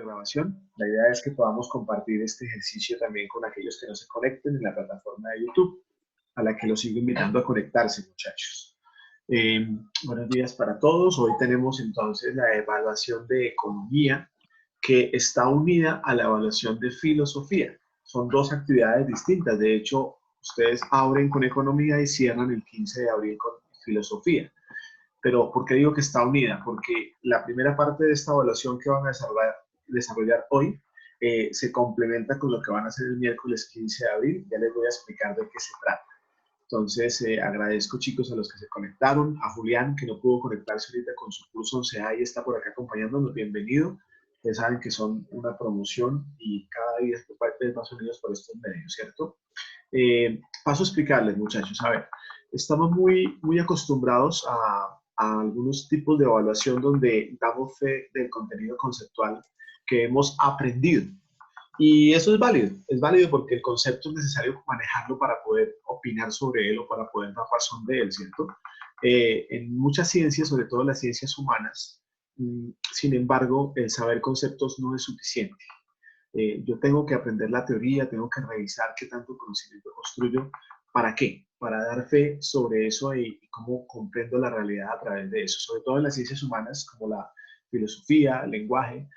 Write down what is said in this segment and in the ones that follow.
grabación. La idea es que podamos compartir este ejercicio también con aquellos que no se conecten en la plataforma de YouTube, a la que los sigo invitando a conectarse, muchachos. Buenos días para todos. Hoy tenemos entonces la evaluación de economía, que está unida a la evaluación de filosofía. Son dos actividades distintas. De hecho, ustedes abren con economía y cierran el 15 de abril con filosofía. Pero, ¿por qué digo que está unida? Porque la primera parte de esta evaluación que van a desarrollar hoy se complementa con lo que van a hacer el miércoles 15 de abril. Ya les voy a explicar de qué se trata. Entonces, agradezco, chicos, a los que se conectaron, a Julián, que no pudo conectarse ahorita con su curso 11A y está por acá acompañándonos. Bienvenido. Ustedes saben que son una promoción y cada día es más unidos por estos medios, ¿cierto? Paso a explicarles, muchachos. A ver, estamos muy acostumbrados a algunos tipos de evaluación donde damos fe del contenido conceptual que hemos aprendido. Y eso es válido porque el concepto es necesario manejarlo para poder opinar sobre él o para poder dar razón de él, ¿cierto? En muchas ciencias, sobre todo las ciencias humanas, sin embargo, el saber conceptos no es suficiente. Yo tengo que aprender la teoría, tengo que revisar qué tanto conocimiento construyo. ¿Para qué? Para dar fe sobre eso y cómo comprendo la realidad a través de eso. Sobre todo en las ciencias humanas como la filosofía, el lenguaje.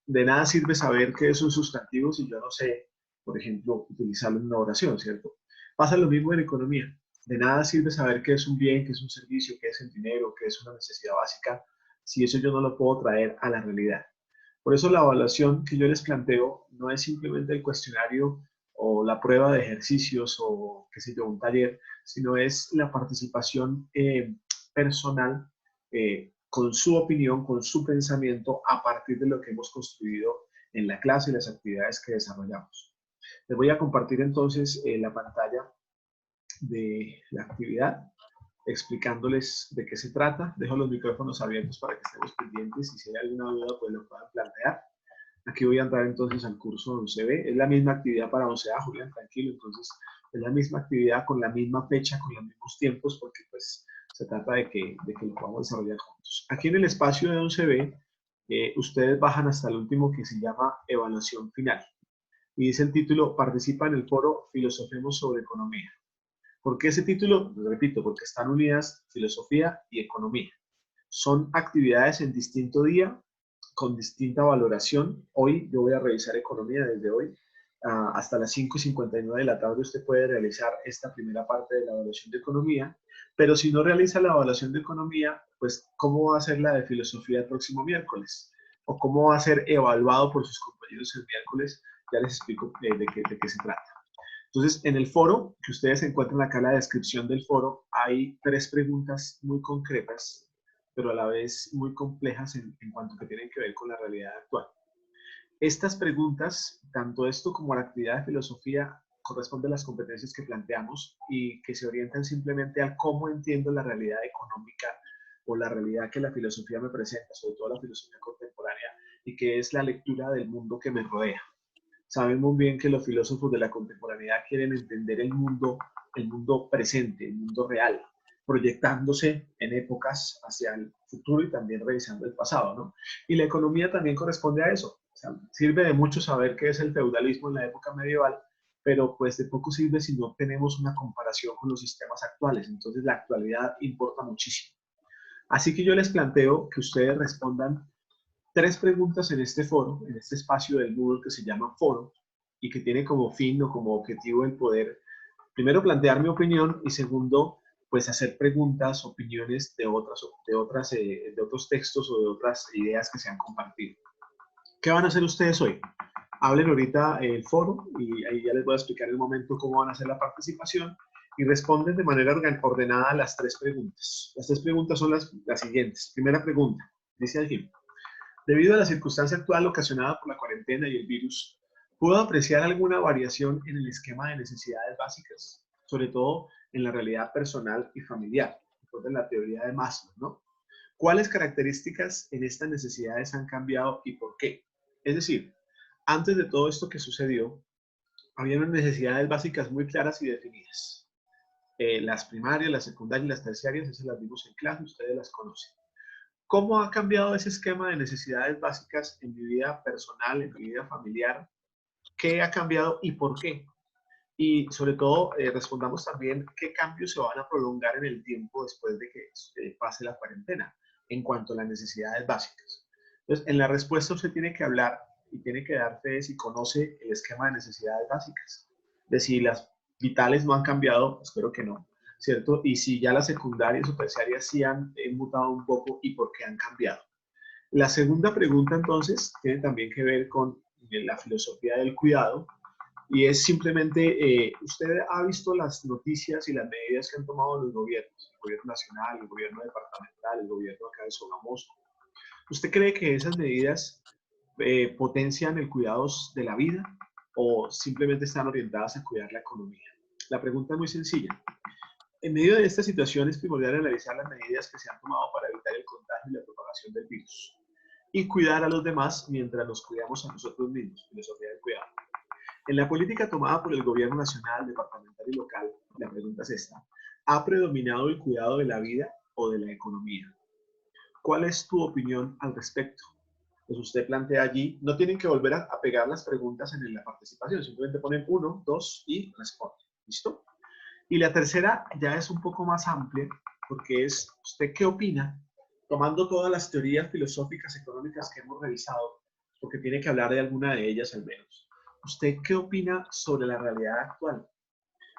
De nada sirve saber qué es un sustantivo si yo no sé, por ejemplo, utilizarlo en una oración, ¿cierto? Pasa lo mismo en economía. De nada sirve saber qué es un bien, qué es un servicio, qué es el dinero, qué es una necesidad básica, si eso yo no lo puedo traer a la realidad. Por eso la evaluación que yo les planteo no es simplemente el cuestionario o la prueba de ejercicios o, qué sé yo, un taller, sino es la participación personal con su opinión, con su pensamiento a partir de lo que hemos construido en la clase y las actividades que desarrollamos. Les voy a compartir entonces la pantalla de la actividad explicándoles de qué se trata. Dejo los micrófonos abiertos para que estemos pendientes y si hay alguna duda pues lo puedan plantear. Aquí voy a entrar entonces al curso 11B. Es la misma actividad para 11A, Julián, tranquilo. Entonces, es la misma actividad con la misma fecha, con los mismos tiempos, porque pues se trata de que lo podamos desarrollar juntos. Aquí en el espacio de 11B, ustedes bajan hasta el último que se llama evaluación final. Y dice el título, participa en el foro Filosofemos sobre Economía. ¿Por qué ese título? Lo repito, porque están unidas filosofía y economía. Son actividades en distinto día, con distinta valoración. Hoy yo voy a revisar economía desde hoy. Hasta las 5:59 de la tarde usted puede realizar esta primera parte de la evaluación de economía, pero si no realiza la evaluación de economía, pues ¿cómo va a ser la de filosofía el próximo miércoles? ¿O cómo va a ser evaluado por sus compañeros el miércoles? Ya les explico de qué se trata. Entonces, en el foro, que ustedes encuentran acá en la descripción del foro, hay 3 preguntas muy concretas, pero a la vez muy complejas en cuanto que tienen que ver con la realidad actual. Estas preguntas, tanto esto como la actividad de filosofía, corresponden a las competencias que planteamos y que se orientan simplemente a cómo entiendo la realidad económica o la realidad que la filosofía me presenta, sobre todo la filosofía contemporánea, y que es la lectura del mundo que me rodea. Sabemos bien que los filósofos de la contemporaneidad quieren entender el mundo presente, el mundo real, proyectándose en épocas hacia el futuro y también revisando el pasado, ¿no? Y la economía también corresponde a eso. O sea, sirve de mucho saber qué es el feudalismo en la época medieval, pero pues de poco sirve si no tenemos una comparación con los sistemas actuales. Entonces la actualidad importa muchísimo. Así que yo les planteo que ustedes respondan 3 preguntas en este foro, en este espacio del Moodle que se llama foro y que tiene como fin o como objetivo el poder, primero, plantear mi opinión y segundo, pues hacer preguntas, opiniones de otros textos o de otras ideas que se han compartido. ¿Qué van a hacer ustedes hoy? Hablen ahorita el foro y ahí ya les voy a explicar en un momento cómo van a hacer la participación y responden de manera ordenada a las 3 preguntas. Las 3 preguntas son las siguientes. Primera pregunta, dice alguien. Debido a la circunstancia actual ocasionada por la cuarentena y el virus, ¿puedo apreciar alguna variación en el esquema de necesidades básicas? Sobre todo en la realidad personal y familiar, después de la teoría de Maslow, ¿no? ¿Cuáles características en estas necesidades han cambiado y por qué? Es decir, antes de todo esto que sucedió, había unas necesidades básicas muy claras y definidas. Las primarias, las secundarias y las terciarias, esas las vimos en clase, ustedes las conocen. ¿Cómo ha cambiado ese esquema de necesidades básicas en mi vida personal, en mi vida familiar? ¿Qué ha cambiado y por qué? Y sobre todo, respondamos también qué cambios se van a prolongar en el tiempo después de que pase la cuarentena en cuanto a las necesidades básicas. Entonces, en la respuesta usted tiene que hablar y tiene que dar fe de si conoce el esquema de necesidades básicas, de si las vitales no han cambiado, espero que no, ¿cierto? Y si ya las secundarias o terciarias sí han mutado un poco y por qué han cambiado. La segunda pregunta, entonces, tiene también que ver con la filosofía del cuidado, y es simplemente, usted ha visto las noticias y las medidas que han tomado los gobiernos, el gobierno nacional, el gobierno departamental, el gobierno acá de Sogamoso. ¿Usted cree que esas medidas potencian el cuidado de la vida o simplemente están orientadas a cuidar la economía? La pregunta es muy sencilla. En medio de esta situación es primordial analizar las medidas que se han tomado para evitar el contagio y la propagación del virus y cuidar a los demás mientras nos cuidamos a nosotros mismos, filosofía del cuidado. En la política tomada por el gobierno nacional, departamental y local, la pregunta es esta: ¿ha predominado el cuidado de la vida o de la economía? ¿Cuál es tu opinión al respecto? Pues usted plantea allí, no tienen que volver a pegar las preguntas en la participación, simplemente ponen 1, 2 y responden. ¿Listo? Y la tercera ya es un poco más amplia, porque es, ¿usted qué opina? Tomando todas las teorías filosóficas económicas que hemos revisado, porque tiene que hablar de alguna de ellas al menos. ¿Usted qué opina sobre la realidad actual?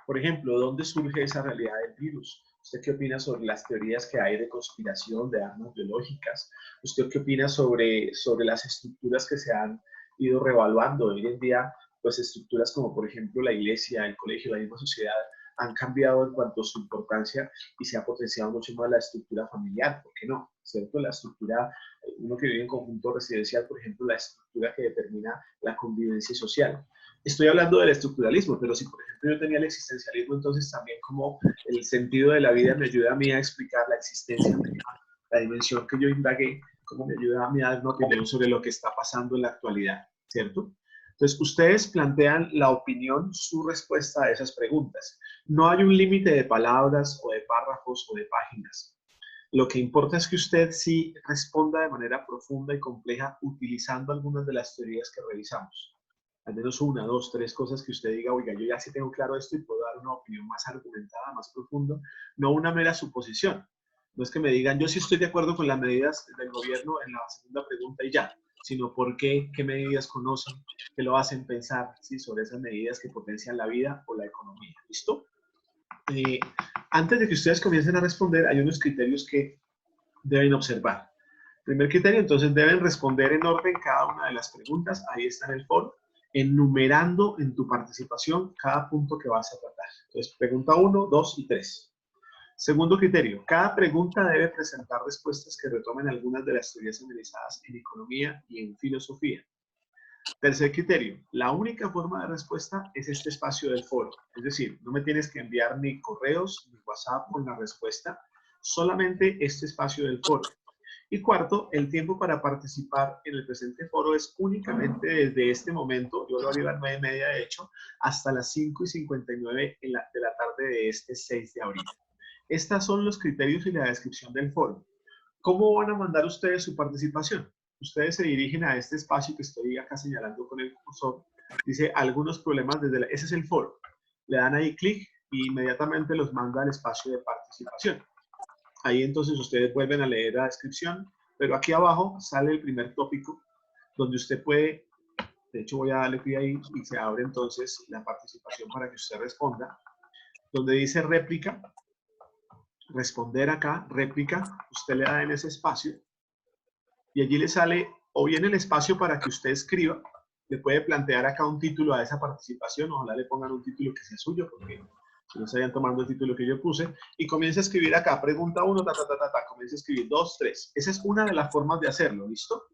Por ejemplo, ¿dónde surge esa realidad del virus? ¿Usted qué opina sobre las teorías que hay de conspiración, de armas biológicas? ¿Usted qué opina sobre las estructuras que se han ido revaluando? Hoy en día, pues estructuras como por ejemplo la iglesia, el colegio, la misma sociedad, han cambiado en cuanto a su importancia y se ha potenciado mucho más la estructura familiar, ¿por qué no? ¿Cierto? La estructura, uno que vive en conjunto residencial, por ejemplo, la estructura que determina la convivencia social. Estoy hablando del estructuralismo, pero si por ejemplo yo tenía el existencialismo, entonces también como el sentido de la vida me ayuda a mí a explicar la existencia misma, la dimensión que yo indagué, cómo me ayuda a mí a dar una opinión sobre lo que está pasando en la actualidad, ¿cierto? Entonces, ustedes plantean la opinión, su respuesta a esas preguntas. No hay un límite de palabras o de párrafos o de páginas. Lo que importa es que usted sí responda de manera profunda y compleja utilizando algunas de las teorías que revisamos. Al menos una, dos, tres cosas que usted diga, oiga, yo ya sí tengo claro esto y puedo dar una opinión más argumentada, más profunda, no una mera suposición. No es que me digan, yo sí estoy de acuerdo con las medidas del gobierno en la segunda pregunta y ya, sino por qué, qué medidas conocen, qué lo hacen pensar, ¿sí?, sobre esas medidas que potencian la vida o la economía. ¿Listo? Antes de que ustedes comiencen a responder, hay unos criterios que deben observar. Primer criterio, entonces deben responder en orden cada una de las preguntas, ahí está en el foro, enumerando en tu participación cada punto que vas a tratar. Entonces, pregunta 1, 2 y 3. Segundo criterio, cada pregunta debe presentar respuestas que retomen algunas de las teorías analizadas en economía y en filosofía. Tercer criterio, la única forma de respuesta es este espacio del foro. Es decir, no me tienes que enviar ni correos ni WhatsApp con la respuesta, solamente este espacio del foro. Y cuarto, el tiempo para participar en el presente foro es únicamente desde este momento, yo lo haría a las 9:30 de hecho, hasta las 5:59 de la tarde de este 6 de abril. Estos son los criterios y la descripción del foro. ¿Cómo van a mandar ustedes su participación? Ustedes se dirigen a este espacio que estoy acá señalando con el cursor. Dice algunos problemas desde ese es el foro. Le dan ahí clic y inmediatamente los manda al espacio de participación. Ahí entonces ustedes vuelven a leer la descripción, pero aquí abajo sale el primer tópico donde usted puede, de hecho voy a darle clic ahí y se abre entonces la participación para que usted responda, donde dice réplica, responder acá, réplica, usted le da en ese espacio y allí le sale o bien el espacio para que usted escriba, le puede plantear acá un título a esa participación, ojalá le pongan un título que sea suyo, porque si no estarían tomando el título que yo puse, y comienza a escribir acá, pregunta 1, comienza a escribir 2, 3. Esa es una de las formas de hacerlo, ¿listo?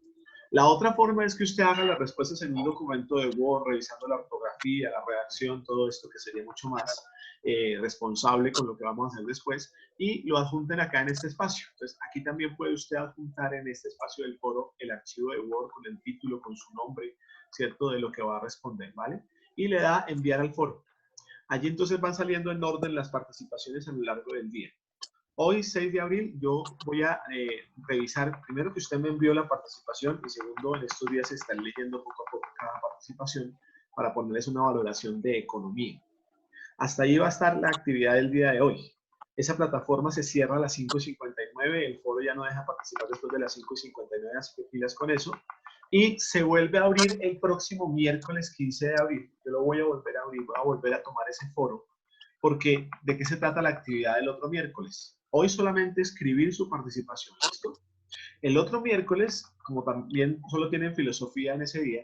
La otra forma es que usted haga las respuestas en un documento de Word, revisando la ortografía, la redacción, todo esto que sería mucho más responsable con lo que vamos a hacer después, y lo adjunten acá en este espacio. Entonces, aquí también puede usted adjuntar en este espacio del foro el archivo de Word con el título, con su nombre, ¿cierto?, de lo que va a responder, ¿vale? Y le da enviar al foro. Allí entonces van saliendo en orden las participaciones a lo largo del día. Hoy, 6 de abril, yo voy a revisar, primero que usted me envió la participación y segundo, en estos días se están leyendo poco a poco cada participación para ponerles una valoración de economía. Hasta ahí va a estar la actividad del día de hoy. Esa plataforma se cierra a las 5:59, el foro ya no deja participar después de las 5:59, así que pilas con eso. Y se vuelve a abrir el próximo miércoles 15 de abril. Yo lo voy a volver a abrir, voy a volver a tomar ese foro. Porque, ¿de qué se trata la actividad del otro miércoles? Hoy solamente escribir su participación, ¿listo? El otro miércoles, como también solo tienen filosofía en ese día,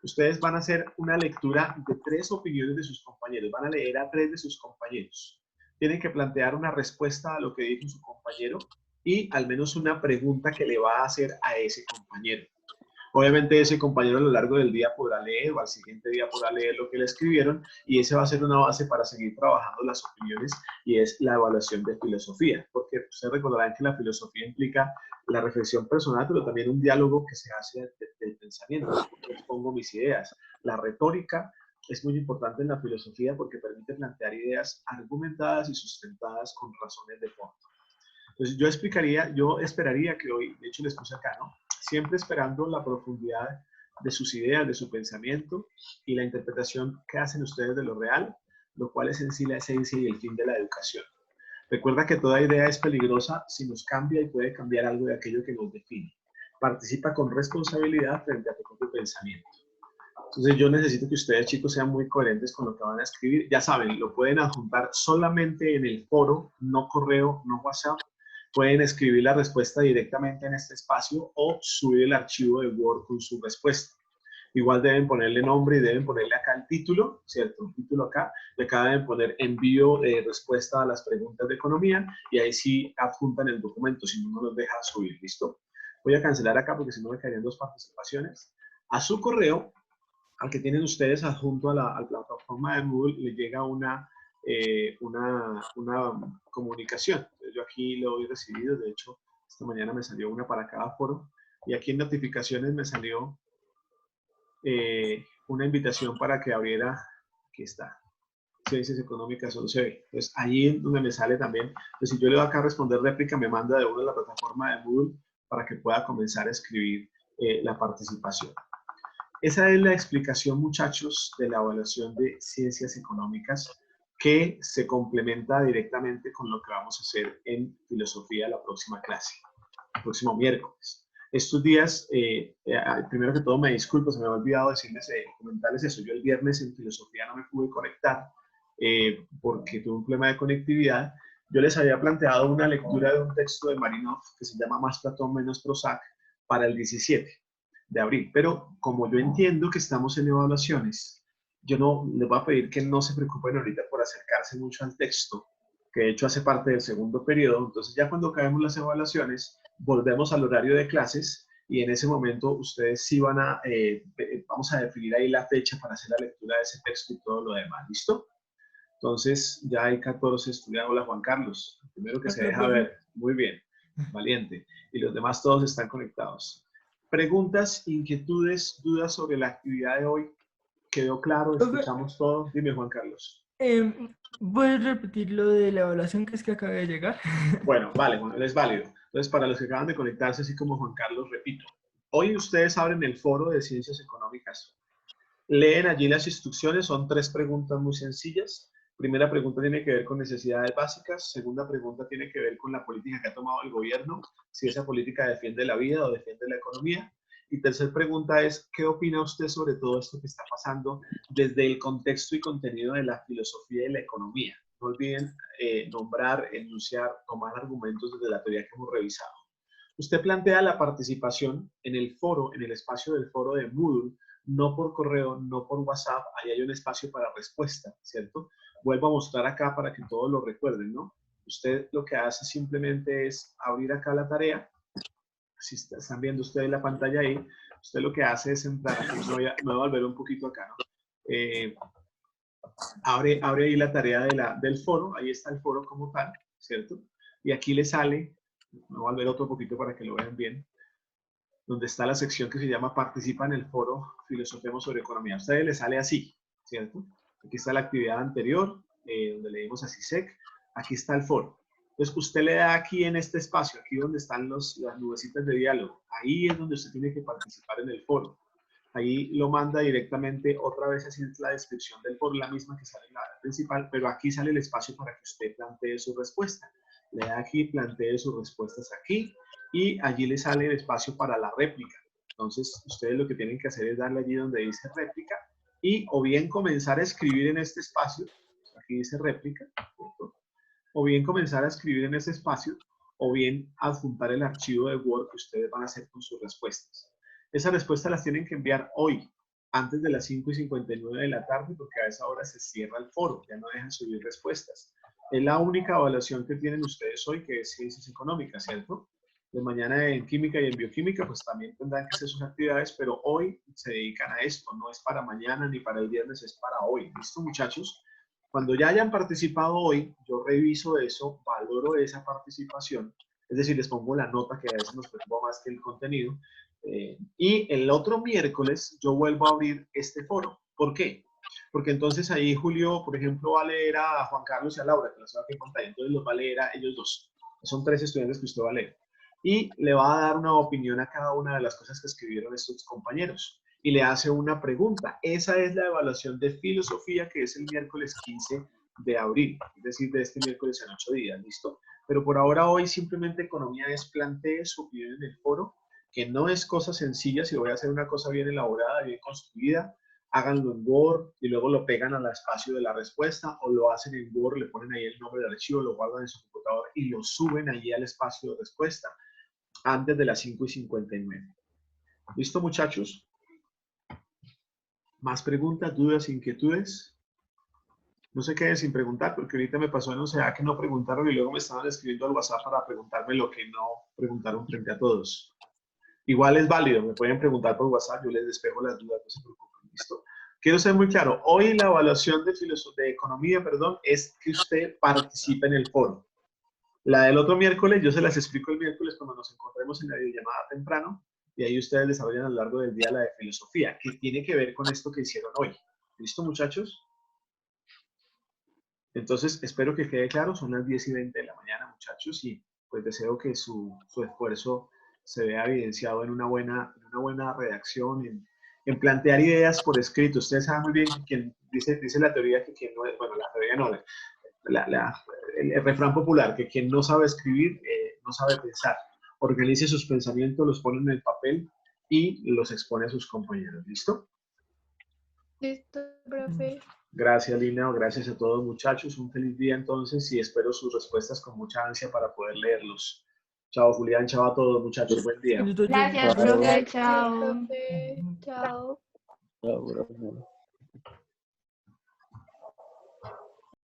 ustedes van a hacer una lectura de 3 opiniones de sus compañeros. Van a leer a 3 de sus compañeros. Tienen que plantear una respuesta a lo que dijo su compañero y al menos una pregunta que le va a hacer a ese compañero. Obviamente ese compañero a lo largo del día podrá leer o al siguiente día podrá leer lo que le escribieron y ese va a ser una base para seguir trabajando las opiniones y es la evaluación de filosofía, porque ustedes recordarán que la filosofía implica la reflexión personal, pero también un diálogo que se hace del pensamiento. Yo expongo mis ideas. La retórica es muy importante en la filosofía porque permite plantear ideas argumentadas y sustentadas con razones de fondo. Entonces yo esperaría que hoy, de hecho les puse acá, ¿no? Siempre esperando la profundidad de sus ideas, de su pensamiento y la interpretación que hacen ustedes de lo real, lo cual es en sí la esencia y el fin de la educación. Recuerda que toda idea es peligrosa si nos cambia y puede cambiar algo de aquello que nos define. Participa con responsabilidad frente a tu propio pensamiento. Entonces yo necesito que ustedes, chicos, sean muy coherentes con lo que van a escribir. Ya saben, lo pueden adjuntar solamente en el foro, no correo, no WhatsApp. Pueden escribir la respuesta directamente en este espacio o subir el archivo de Word con su respuesta. Igual deben ponerle nombre y deben ponerle acá el título, ¿cierto? Un título acá. Y acá deben poner envío de respuesta a las preguntas de economía y ahí sí adjuntan el documento, si no, no los deja subir, ¿listo? Voy a cancelar acá porque si no me caerían 2 participaciones. A su correo, al que tienen ustedes adjunto a la plataforma de Moodle, le llega una comunicación. Yo aquí lo he recibido, de hecho, esta mañana me salió una para cada foro, y aquí en notificaciones me salió una invitación para que abriera, aquí está, Ciencias Económicas 11B. Entonces, ahí es donde me sale también. Entonces, si yo le doy acá a responder réplica, me manda de uno de la plataforma de Moodle para que pueda comenzar a escribir la participación. Esa es la explicación, muchachos, de la evaluación de ciencias económicas que se complementa directamente con lo que vamos a hacer en filosofía la próxima clase, el próximo miércoles. Estos días, primero que todo me disculpo, se me había olvidado decirles, comentarles eso. Yo el viernes en filosofía no me pude conectar porque tuve un problema de conectividad. Yo les había planteado una lectura de un texto de Marinov que se llama Más Platón, menos Prozac para el 17 de abril. Pero como yo entiendo que estamos en evaluaciones, yo no les voy a pedir que no se preocupen ahorita por acercarse mucho al texto, que de hecho hace parte del segundo periodo. Entonces ya cuando acabemos las evaluaciones, volvemos al horario de clases y en ese momento ustedes sí van a, vamos a definir ahí la fecha para hacer la lectura de ese texto y todo lo demás. ¿Listo? Entonces ya hay 14 estudiantes. Hola Juan Carlos, el primero que se Hola, deja profe. ver. Muy bien, valiente. Y los demás todos están conectados. Preguntas, inquietudes, dudas sobre la actividad de hoy. ¿Quedó claro? Profe, ¿Escuchamos todo? Dime, Juan Carlos. ¿puedes repetir lo de la evaluación que es que acabé de llegar? Bueno, vale, Juan, es válido. Entonces, para los que acaban de conectarse, así como Juan Carlos, repito. Hoy ustedes abren el foro de Ciencias Económicas. Leen allí las instrucciones, son 3 preguntas muy sencillas. Primera pregunta tiene que ver con necesidades básicas. Segunda pregunta tiene que ver con la política que ha tomado el gobierno, si esa política defiende la vida o defiende la economía. Y tercera pregunta es, ¿qué opina usted sobre todo esto que está pasando desde el contexto y contenido de la filosofía y la economía? No olviden nombrar, enunciar, tomar argumentos desde la teoría que hemos revisado. Usted plantea la participación en el foro, en el espacio del foro de Moodle, no por correo, no por WhatsApp, ahí hay un espacio para respuesta, ¿cierto? Vuelvo a mostrar acá para que todos lo recuerden, ¿no? Usted lo que hace simplemente es abrir acá la tarea, si están viendo ustedes la pantalla ahí, usted lo que hace es entrar, aquí me voy a volver un poquito acá, ¿no? Abre ahí la tarea del foro, ahí está el foro como tal, ¿cierto? Y aquí le sale, me voy a volver otro poquito para que lo vean bien, donde está la sección que se llama Participa en el foro Filosofemos sobre Economía. A ustedes les sale así, ¿cierto? Aquí está la actividad anterior, donde le dimos a CISEC. Aquí está el foro. Entonces, usted le da aquí en este espacio, aquí donde están las nubecitas de diálogo. Ahí es donde usted tiene que participar en el foro. Ahí lo manda directamente, otra vez así es la descripción del foro, la misma que sale en la principal, pero aquí sale el espacio para que usted plantee su respuesta. Le da aquí, plantee sus respuestas aquí, y allí le sale el espacio para la réplica. Entonces, ustedes lo que tienen que hacer es darle allí donde dice réplica, y o bien comenzar a escribir en este espacio, aquí dice réplica, ¿cierto? O bien comenzar a escribir en ese espacio, o bien adjuntar el archivo de Word que ustedes van a hacer con sus respuestas. Esas respuestas las tienen que enviar hoy, antes de las 5:59 de la tarde, porque a esa hora se cierra el foro, ya no dejan subir respuestas. Es la única evaluación que tienen ustedes hoy, que es Ciencias Económicas, ¿cierto? De mañana en Química y en Bioquímica, pues también tendrán que hacer sus actividades, pero hoy se dedican a esto, no es para mañana ni para el viernes, es para hoy. ¿Listo, muchachos? Cuando ya hayan participado hoy, yo reviso eso, valoro esa participación, es decir, les pongo la nota que a veces nos preocupa más que el contenido, y el otro miércoles yo vuelvo a abrir este foro. ¿Por qué? Porque entonces ahí Julio, por ejemplo, va a leer a Juan Carlos y a Laura, que las va a contar, entonces los va a leer a ellos dos. Son 3 estudiantes que usted va a leer. Y le va a dar una opinión a cada una de las cosas que escribieron estos compañeros. Y le hace una pregunta. Esa es la evaluación de filosofía, que es el miércoles 15 de abril, es decir, de este miércoles en 8 días, ¿listo? Pero por ahora hoy simplemente economía es plantee su opinión en el foro, que no es cosa sencilla. Si voy a hacer una cosa bien elaborada, bien construida, háganlo en Word y luego lo pegan al espacio de la respuesta, o lo hacen en Word, le ponen ahí el nombre del archivo, lo guardan en su computador y lo suben allí al espacio de respuesta antes de las 5:59. ¿Listo, muchachos? ¿Más preguntas, dudas, inquietudes? No se queden sin preguntar, porque ahorita me pasó en OCEA que no preguntaron y luego me estaban escribiendo al WhatsApp para preguntarme lo que no preguntaron frente a todos. Igual es válido, me pueden preguntar por WhatsApp, yo les despejo las dudas, no se preocupen, ¿listo? Quiero ser muy claro, hoy la evaluación de economía, es que usted participe en el foro. La del otro miércoles, yo se las explico el miércoles cuando nos encontremos en la videollamada temprano, y ahí ustedes desarrollan a lo largo del día la de filosofía, que tiene que ver con esto que hicieron hoy. ¿Listo, muchachos? Entonces, espero que quede claro, son las 10:20 de la mañana, muchachos, y pues deseo que su esfuerzo se vea evidenciado en una buena redacción, en plantear ideas por escrito. Ustedes saben muy bien que quien dice la teoría que quien no es, bueno, la teoría no, el refrán popular, que quien no sabe escribir, no sabe pensar. Organice sus pensamientos, los pone en el papel y los expone a sus compañeros. ¿Listo? Listo, profe. Gracias, Lina. Gracias a todos, muchachos. Un feliz día entonces y espero sus respuestas con mucha ansia para poder leerlos. Chao, Julián. Chao a todos, muchachos. Buen día. Gracias, Chao. profe. Chao. Chao. Chao, profe.